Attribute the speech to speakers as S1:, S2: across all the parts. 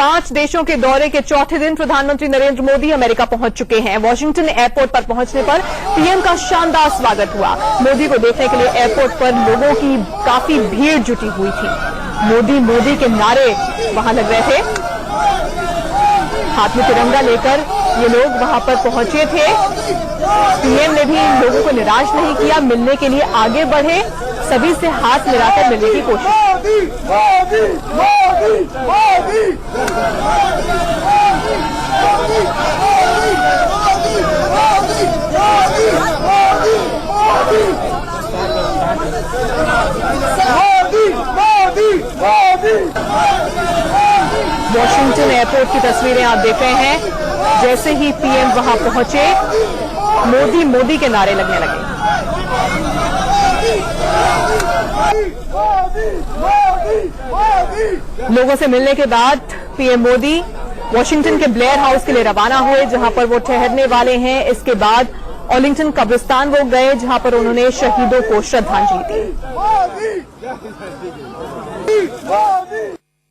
S1: 5 देशों के दौरे के चौथे दिन प्रधानमंत्री नरेंद्र मोदी अमेरिका पहुंच चुके हैं। वॉशिंगटन एयरपोर्ट पर पहुंचने पर पीएम का शानदार स्वागत हुआ। मोदी को देखने के लिए एयरपोर्ट पर लोगों की काफी भीड़ जुटी हुई थी। मोदी मोदी के नारे वहां लग रहे थे। हाथ में तिरंगा लेकर ये लोग वहां पर पहुंचे थे। पीएम ने भी लोगों को निराश नहीं किया, मिलने के लिए आगे बढ़े, सभी से हाथ मिलाकर मिलने की कोशिश। वॉशिंगटन एयरपोर्ट की तस्वीरें आप देख रहे हैं। जैसे ही पीएम वहां पहुंचे, मोदी मोदी के नारे लगने लगे। लोगों से मिलने के बाद पीएम मोदी वॉशिंगटन के ब्लेयर हाउस के लिए रवाना हुए, जहां पर वो ठहरने वाले हैं। इसके बाद आर्लिंगटन कब्रिस्तान वो गए, जहां पर उन्होंने शहीदों को श्रद्धांजलि दी।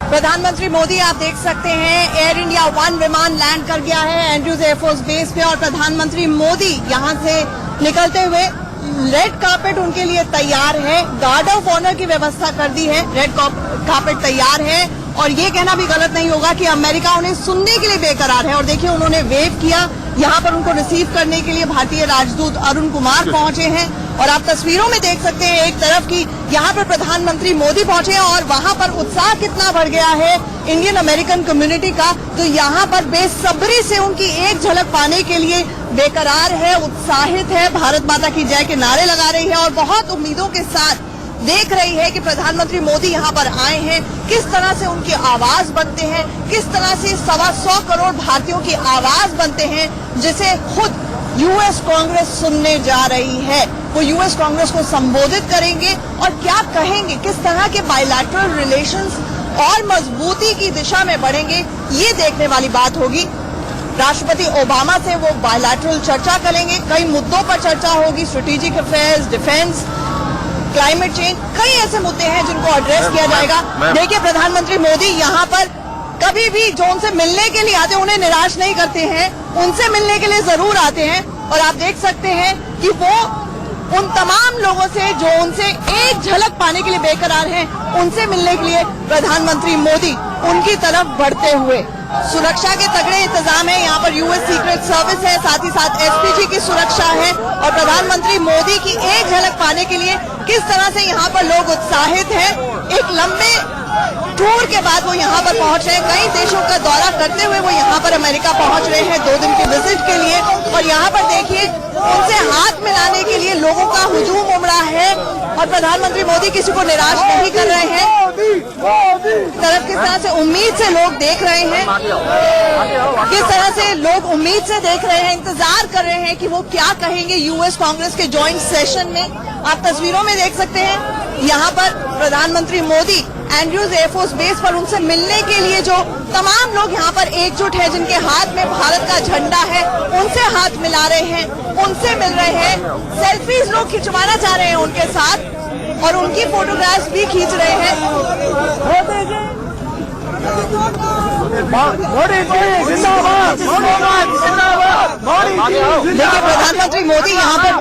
S2: प्रधानमंत्री मोदी आप देख सकते हैं, एयर इंडिया 1 विमान लैंड कर गया है एंड्रूज एयरफोर्स बेस पे और प्रधानमंत्री मोदी यहां से निकलते हुए रेड कार्पेट उनके लिए तैयार है। गार्ड ऑफ ऑनर की व्यवस्था कर दी है, रेड कार्पेट तैयार है और ये कहना भी गलत नहीं होगा कि अमेरिका उन्हें सुनने के लिए बेकरार है। और देखिए उन्होंने वेव किया, यहाँ पर उनको रिसीव करने के लिए भारतीय राजदूत अरुण कुमार पहुंचे हैं और आप तस्वीरों में देख सकते हैं एक तरफ की यहाँ पर प्रधानमंत्री मोदी पहुंचे हैं और वहां पर उत्साह कितना बढ़ गया है इंडियन अमेरिकन कम्युनिटी का। तो यहाँ पर बेसब्री से उनकी एक झलक पाने के लिए बेकरार है, उत्साहित है, भारत माता की जय के नारे लगा रही है और बहुत उम्मीदों के साथ देख रही है कि प्रधानमंत्री मोदी यहाँ पर आए हैं, किस तरह से उनकी आवाज बनते हैं, किस तरह से 125 करोड़ भारतीयों की आवाज बनते हैं, जिसे खुद यूएस कांग्रेस सुनने जा रही है। वो यूएस कांग्रेस को संबोधित करेंगे और क्या कहेंगे, किस तरह के बायलैटरल रिलेशंस और मजबूती की दिशा में बढ़ेंगे, ये देखने वाली बात होगी। राष्ट्रपति ओबामा से वो बायलैटरल चर्चा करेंगे, कई मुद्दों पर चर्चा होगी, strategic affairs, defence, climate change, कई ऐसे मुद्दे हैं जिनको एड्रेस किया जाएगा। देखिए प्रधानमंत्री मोदी यहाँ पर कभी भी जो उनसे मिलने के लिए आते हैं उन्हें निराश नहीं करते हैं, उनसे मिलने के लिए जरूर आते हैं और आप देख सकते हैं कि वो उन तमाम लोगों से जो उनसे एक झलक पाने के लिए बेकरार हैं, उनसे मिलने के लिए प्रधानमंत्री मोदी उनकी तरफ बढ़ते हुए। सुरक्षा के तगड़े इंतजाम है, यहाँ पर यूएस सीक्रेट सर्विस है, साथ ही साथ एसपीजी की सुरक्षा है और प्रधानमंत्री मोदी की एक झलक पाने के लिए किस तरह से यहाँ पर लोग उत्साहित हैं। एक लंबे टूर के बाद वो यहाँ पर पहुंच रहे हैं, कई देशों का दौरा करते हुए वो यहाँ पर अमेरिका पहुंच रहे हैं 2 दिन की विजिट के लिए और यहाँ पर देखिए उनसे हाथ मिलाने के लिए लोगों का हुजूम उमड़ा है और प्रधानमंत्री मोदी किसी को निराश नहीं कर रहे हैं। तरफ किस तरह से उम्मीद से लोग देख रहे हैं, किस तरह से लोग उम्मीद से देख रहे हैं, इंतजार कर रहे हैं कि वो क्या कहेंगे यूएस कांग्रेस के ज्वाइंट सेशन में। आप तस्वीरों में देख सकते हैं यहाँ पर प्रधानमंत्री मोदी एंड्रूज एयरफोर्स बेस पर उनसे मिलने के लिए जो तमाम लोग यहाँ पर एकजुट है, जिनके हाथ में भारत का झंडा है, उनसे हाथ मिला रहे हैं, उनसे मिल रहे हैं, सेल्फीज लोग खिंचवाना चाह रहे हैं उनके साथ और उनकी फोटोग्राफ्स भी खींच रहे हैं। देखिए प्रधानमंत्री मोदी यहाँ पर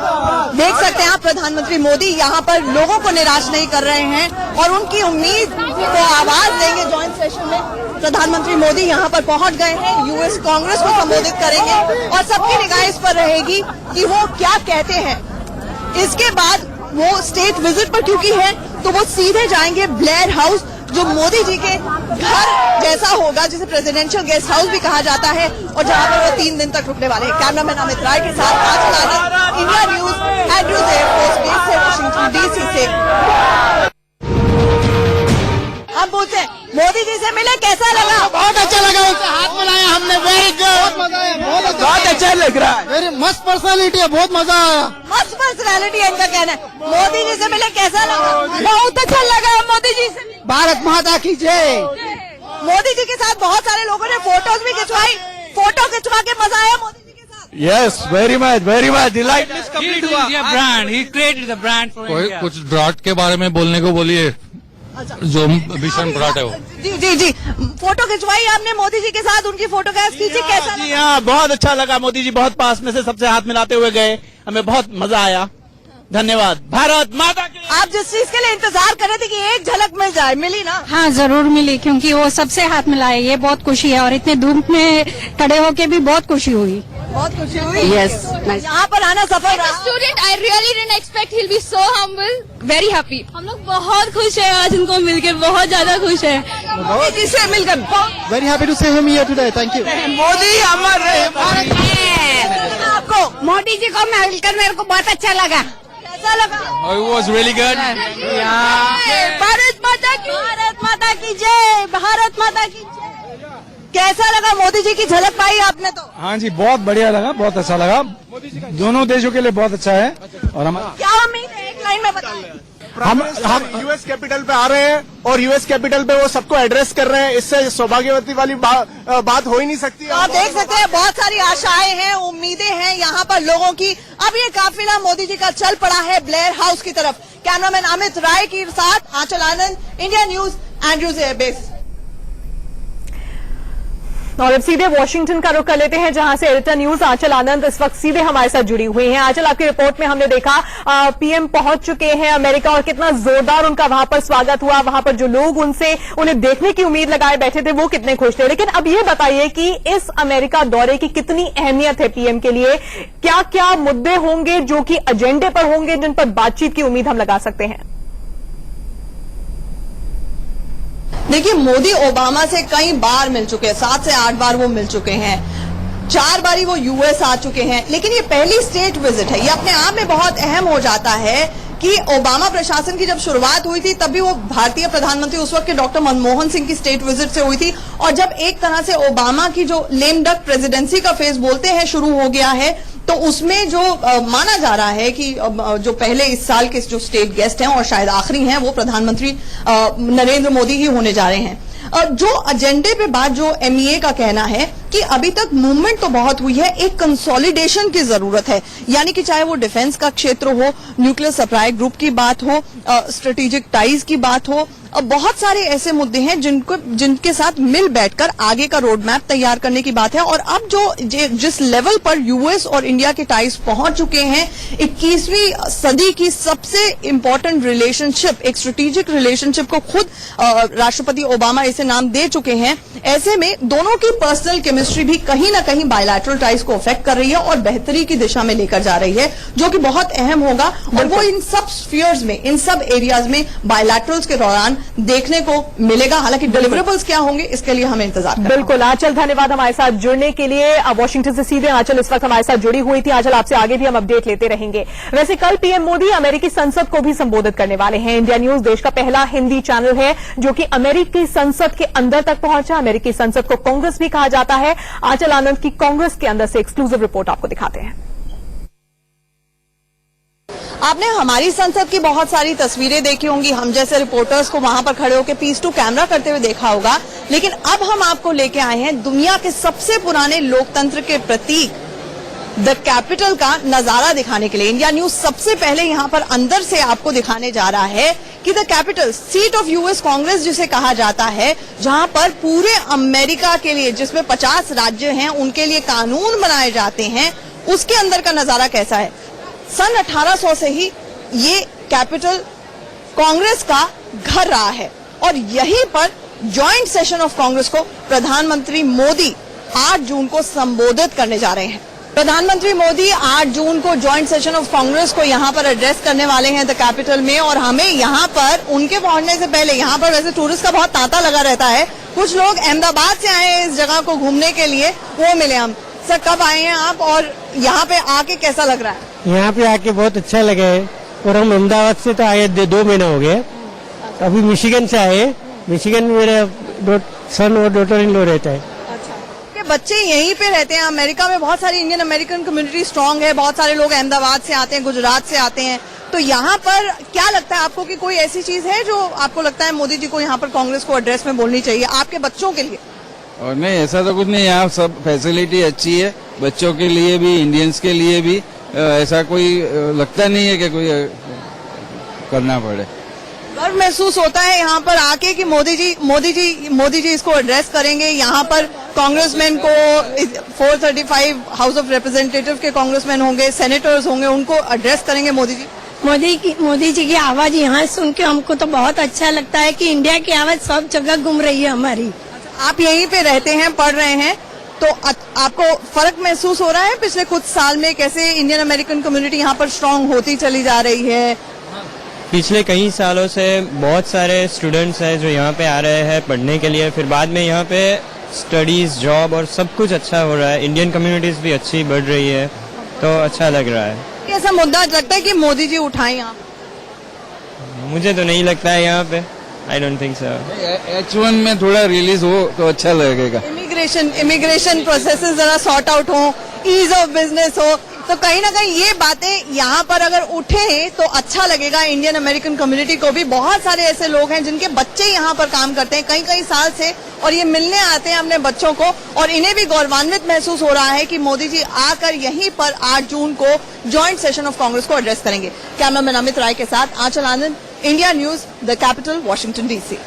S2: देख सकते हैं आप, प्रधानमंत्री मोदी यहाँ पर लोगों को निराश नहीं कर रहे हैं और उनकी उम्मीद को आवाज देंगे। ज्वाइंट सेशन में प्रधानमंत्री मोदी यहाँ पर पहुंच गए हैं, यूएस कांग्रेस को संबोधित करेंगे और सबकी निगाह इस पर रहेगी कि वो क्या कहते हैं। इसके बाद वो स्टेट विजिट पर क्योंकि है तो वो सीधे जाएंगे ब्लेयर हाउस, जो मोदी जी के घर जैसा होगा, जिसे प्रेसिडेंशियल गेस्ट हाउस भी कहा जाता है और जहां पर वो 3 दिन तक रुकने वाले हैं। कैमरामैन अमित राय के साथ आज लानी, India news, Andrews air force base से वॉशिंगटन डीसी से। हम पूछते हैं मोदी जी से मिले, कैसा लगा?
S3: बहुत अच्छा लगा, उनसे हाथ मिलाया हमने, वेरी गुड, बहुत अच्छा लग रहा है, वेरी मस्त पर्सनालिटी है, बहुत मजा आया।
S2: मस्त पर्सनालिटी है इनका कहना है। मोदी जी से मिले कैसा लगा? बहुत अच्छा लगा मोदी जी से।
S3: भारत माता की जय।
S2: मोदी जी के साथ बहुत सारे लोगों ने फोटोज भी खिंचवाई, फोटो खिंचवा के मजा आया मोदी जी के साथ।
S3: Yes, very much delight complete हुआ।
S4: Brand, he created the brand for India.
S5: कुछ ड्राफ्ट के बारे में बोलने को बोलिए।
S4: जो भीषण फटाट है वो।
S2: जी जी जी, फोटो खिंचवाई आपने मोदी जी के साथ, उनकी फोटोग्राफ खींची, कैसा
S3: जी
S2: लगा?
S3: हाँ, बहुत अच्छा लगा। मोदी जी बहुत पास में से सबसे हाथ मिलाते हुए गए, हमें बहुत मजा आया। धन्यवाद। भारत माता की।
S2: आप जिस चीज के लिए इंतजार कर रहे थे कि एक झलक मिल जाए, मिली ना?
S5: हाँ, जरूर मिली, क्योंकि वो सबसे हाथ मिलाए, ये बहुत खुशी है। और इतने धूप में खड़े होके भी बहुत खुशी हुई।
S2: बहुत खुशी हुई।
S5: Yes, nice.
S2: यहाँ पर आना सफल रहा।
S6: Student I really didn't expect he will be so humble, very happy. हम लोग बहुत खुश है आज उनको मिलकर, बहुत ज्यादा खुश है
S2: मोदी जी से मिलकर।
S3: Very happy to see him here today. Thank you. Modi अमर रहे।
S2: आपको
S5: मोदी जी को मिलकर मेरे को बहुत अच्छा लगा।
S2: कैसा लगा?
S4: It was really good.
S2: Bharat माता की, भारत माता की जय, भारत माता की जय। कैसा लगा? मोदी जी की झलक पाई आपने तो?
S7: हाँ जी, बहुत बढ़िया लगा, बहुत अच्छा लगा। दोनों देशों के लिए बहुत अच्छा है। और हम
S2: क्या उम्मीद है, एक लाइन में बताइए।
S3: हम यूएस कैपिटल पे आ रहे हैं और यूएस कैपिटल पे वो सबको एड्रेस कर रहे हैं। इससे सौभाग्यवती वाली बात हो ही नहीं सकती।
S2: तो आप देख सकते हैं बहुत सारी आशाएं हैं, उम्मीदें हैं यहाँ पर लोगों की। अब ये काफिला मोदी जी का चल पड़ा है ब्लेयर हाउस की तरफ। कैमरामैन अमित राय के साथ Anchal Anand, India news, Andrews airbase.
S1: और अब सीधे वॉशिंगटन का रुख कर लेते हैं, जहां से एडिटर न्यूज आंचल आनंद इस वक्त सीधे हमारे साथ जुड़ी हुई हैं। आंचल, आपकी रिपोर्ट में हमने देखा पीएम पहुंच चुके हैं अमेरिका और कितना जोरदार उनका वहां पर स्वागत हुआ। वहां पर जो लोग उन्हें देखने की उम्मीद लगाए बैठे थे वो कितने खुश थे। लेकिन अब ये बताइए कि इस अमेरिका दौरे की कितनी अहमियत है पीएम के लिए? क्या क्या मुद्दे होंगे जो कि एजेंडे पर होंगे, जिन पर बातचीत की उम्मीद हम लगा सकते हैं?
S2: देखिए, मोदी ओबामा से कई बार मिल चुके हैं, 7 से 8 बार वो मिल चुके हैं। 4 बारी वो यूएस आ चुके हैं। लेकिन ये पहली स्टेट विजिट है। ये अपने आप में बहुत अहम हो जाता है कि ओबामा प्रशासन की जब शुरुआत हुई थी तभी वो भारतीय प्रधानमंत्री उस वक्त के डॉक्टर मनमोहन सिंह की स्टेट विजिट से हुई थी। और जब एक तरह से ओबामा की जो लेम डक प्रेसिडेंसी का फेज बोलते हैं शुरू हो गया है, तो उसमें जो माना जा रहा है कि जो पहले इस साल के जो स्टेट गेस्ट हैं और शायद आखिरी हैं, वो प्रधानमंत्री नरेंद्र मोदी ही होने जा रहे हैं। जो एजेंडे पे बात, जो एमईए का कहना है कि अभी तक मूवमेंट तो बहुत हुई है, एक कंसोलिडेशन की जरूरत है। यानी कि चाहे वो डिफेंस का क्षेत्र हो, न्यूक्लियर सप्लाई ग्रुप की बात हो, स्ट्रेटेजिक टाइज की बात हो, बहुत सारे ऐसे मुद्दे हैं जिनके साथ मिल बैठकर आगे का रोड मैप तैयार करने की बात है। और अब जिस लेवल पर यूएस और इंडिया के टाइज पहुंच चुके हैं, 21वीं सदी की सबसे इंपॉर्टेंट रिलेशनशिप, एक स्ट्रेटेजिक रिलेशनशिप को खुद राष्ट्रपति ओबामा इसे नाम दे चुके हैं। ऐसे में दोनों की पर्सनल केमिस्ट्री भी कहीं ना कहीं बायलैटरल टाइज को अफेक्ट कर रही है और बेहतरी की दिशा में लेकर जा रही है, जो कि बहुत अहम होगा। और वो इन सब स्फीयर्स में, इन सब एरियाज में बायलैटरल्स के दौरान देखने को मिलेगा। हालांकि डिलिवरेबल्स क्या होंगे, इसके लिए हमें इंतजार करना।
S1: बिल्कुल आंचल, धन्यवाद हमारे साथ जुड़ने के लिए। वॉशिंगटन से सीधे आंचल इस वक्त हमारे साथ जुड़ी हुई थी। आंचल, आपसे आगे भी हम अपडेट लेते रहेंगे। वैसे कल पीएम मोदी अमेरिकी संसद को भी संबोधित करने वाले हैं। इंडिया न्यूज देश का पहला हिंदी चैनल है जो कि अमेरिकी संसद के अंदर तक पहुंचा। अमेरिकी संसद को कांग्रेस भी कहा जाता है। आंचल आनंद की कांग्रेस के अंदर से एक्सक्लूसिव रिपोर्ट आपको दिखाते हैं।
S2: आपने हमारी संसद की बहुत सारी तस्वीरें देखी होंगी, हम जैसे रिपोर्टर्स को वहां पर खड़े होकर पीस टू कैमरा करते हुए देखा होगा। लेकिन अब हम आपको लेके आए हैं दुनिया के सबसे पुराने लोकतंत्र के प्रतीक द कैपिटल का नजारा दिखाने के लिए। इंडिया न्यूज सबसे पहले यहां पर अंदर से आपको दिखाने जा रहा है कि the capital, seat of US Congress जिसे कहा जाता है, जहां पर पूरे अमेरिका के लिए, जिसमें 50 राज्य हैं, उनके लिए कानून बनाए जाते हैं, उसके अंदर का नजारा कैसा है। सन 1800 से ही ये कैपिटल कांग्रेस का घर रहा है और यहीं पर जॉइंट सेशन ऑफ कांग्रेस को प्रधानमंत्री मोदी 8 जून को संबोधित करने जा रहे हैं। प्रधानमंत्री मोदी 8 जून को जॉइंट सेशन ऑफ कांग्रेस को यहां पर एड्रेस करने वाले हैं द कैपिटल में। और हमें यहां पर उनके पहुंचने से पहले, यहां पर वैसे टूरिस्ट का बहुत तांता लगा रहता है, कुछ लोग अहमदाबाद से आए हैं इस जगह को घूमने के लिए, वो मिले हम। सर, कब आए हैं आप और यहाँ पे आके कैसा लग रहा है?
S8: यहाँ पे आके बहुत अच्छा लगा है। और हम अहमदाबाद से तो आए 2 महीना हो गए। अभी मिशिगन से आए। मिशिगन में मेरा सन और डॉटर इन लॉ रहता है।
S2: के बच्चे यहीं पे रहते हैं। अमेरिका में बहुत सारी इंडियन अमेरिकन कम्युनिटी स्ट्रांग है, बहुत सारे लोग अहमदाबाद से आते हैं, गुजरात से आते हैं। तो यहाँ पर क्या लगता है आपको कि कोई ऐसी चीज है जो आपको लगता है मोदी जी को यहाँ पर कांग्रेस को एड्रेस में बोलनी चाहिए आपके बच्चों के लिए?
S4: और नहीं, ऐसा तो कुछ नहीं। यहाँ सब फैसिलिटी अच्छी है, बच्चों के लिए भी, इंडियंस के लिए भी। ऐसा कोई लगता नहीं है कि कोई करना पड़े।
S2: गर्व महसूस होता है यहाँ पर आके कि मोदी जी इसको एड्रेस करेंगे। यहाँ पर कांग्रेसमैन को 435 हाउस ऑफ रिप्रेजेंटेटिव के कांग्रेसमैन होंगे, सेनेटर्स होंगे, उनको एड्रेस करेंगे मोदी जी।
S5: मोदी जी की आवाज यहाँ सुन के हमको तो बहुत अच्छा लगता है कि इंडिया की आवाज सब जगह घूम रही है हमारी।
S2: आप यहीं पे रहते हैं, पढ़ रहे हैं, तो आपको फर्क महसूस हो रहा है पिछले कुछ साल में कैसे इंडियन अमेरिकन कम्युनिटी यहाँ पर स्ट्रांग होती चली जा रही है?
S8: पिछले कई सालों से बहुत सारे स्टूडेंट्स हैं जो यहाँ पे आ रहे हैं पढ़ने के लिए, फिर बाद में यहाँ पे स्टडीज, जॉब और सब कुछ अच्छा हो रहा है। इंडियन कम्युनिटीज भी अच्छी बढ़ रही है, तो अच्छा लग रहा है।
S2: ऐसा मुद्दा लगता है कि मोदी जी उठाए यहाँ?
S8: मुझे तो नहीं लगता है यहाँ पे, I don't think so.
S4: H1 में थोड़ा रिलीज हो तो अच्छा लगेगा।
S2: इमिग्रेशन प्रोसेसेस जरा सॉर्ट आउट हो, ईज ऑफ बिजनेस हो, तो कहीं ना कहीं ये बातें यहाँ पर अगर उठे तो अच्छा लगेगा इंडियन अमेरिकन कम्युनिटी को भी। बहुत सारे ऐसे लोग हैं जिनके बच्चे यहाँ पर काम करते हैं कई साल से, और ये मिलने आते हैं अपने बच्चों को, और इन्हें भी गौरवान्वित महसूस हो रहा है कि मोदी जी आकर यहीं पर 8 जून को ज्वाइंट सेशन ऑफ कांग्रेस को एड्रेस करेंगे। कैमरामैन अमित राय के साथ Anchal Anand, India news, the capital, Washington DC।